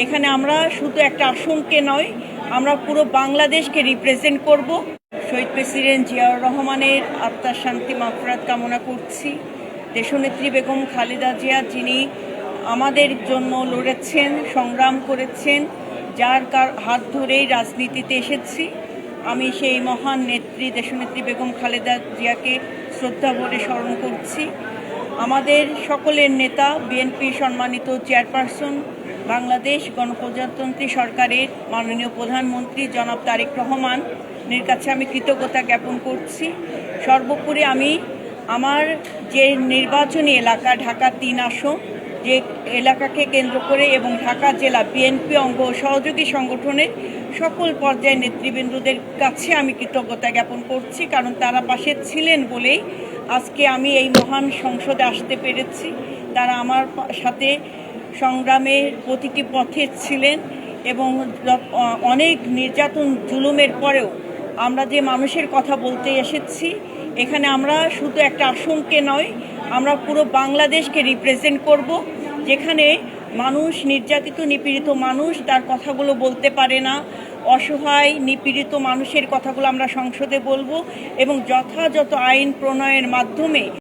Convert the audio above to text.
এখানে আমরা শুধু একটা আসনকে নয়, আমরা পুরো বাংলাদেশকে রিপ্রেজেন্ট করব। শহীদ প্রেসিডেন্ট জিয়াউর রহমানের আত্মার শান্তি মাগফিরাত কামনা করছি। দেশনেত্রী বেগম খালেদা জিয়া, যিনি আমাদের জন্য লড়েছেন, সংগ্রাম করেছেন, যার হাত ধরেই রাজনীতিতে এসেছি, আমি সেই মহান নেত্রী দেশনেত্রী বেগম খালেদা জিয়াকে শ্রদ্ধা ভরে স্মরণ করছি। আমাদের সকলের নেতা, বিএনপি সম্মানিত চেয়ারপারসন, বাংলাদেশ গণপ্রজাতন্ত্রী সরকারের মাননীয় প্রধানমন্ত্রী জনাব তারেক রহমানের কাছে আমি কৃতজ্ঞতা জ্ঞাপন করছি। সর্বোপরি আমি আমার যে নির্বাচনী এলাকা ঢাকা ৩ আসন, যে এলাকাকে কেন্দ্র করে এবং ঢাকা জেলা বিএনপি অঙ্গ সহযোগী সংগঠনের সকল পর্যায়ের নেতৃবৃন্দদের কাছে আমি কৃতজ্ঞতা জ্ঞাপন করছি, কারণ তারা পাশে ছিলেন বলেই আজকে আমি এই মহান সংসদে আসতে পেরেছি। তারা আমার সাথে সংগ্রামের প্রতিটি পথে ছিলেন এবং অনেক নির্যাতন জুলুমের পরেও আমরা যে মানুষের কথা বলতে এসেছি, এখানে আমরা শুধু একটা আসনকে নয়, আমরা পুরো বাংলাদেশকে রিপ্রেজেন্ট করব। যেখানে মানুষ, নির্যাতিত নিপীড়িত মানুষ তার কথাগুলো বলতে পারে না, অসহায় নিপীড়িত মানুষের কথাগুলো আমরা সংসদে বলবো এবং যথাযথ আইন প্রণয়নের মাধ্যমে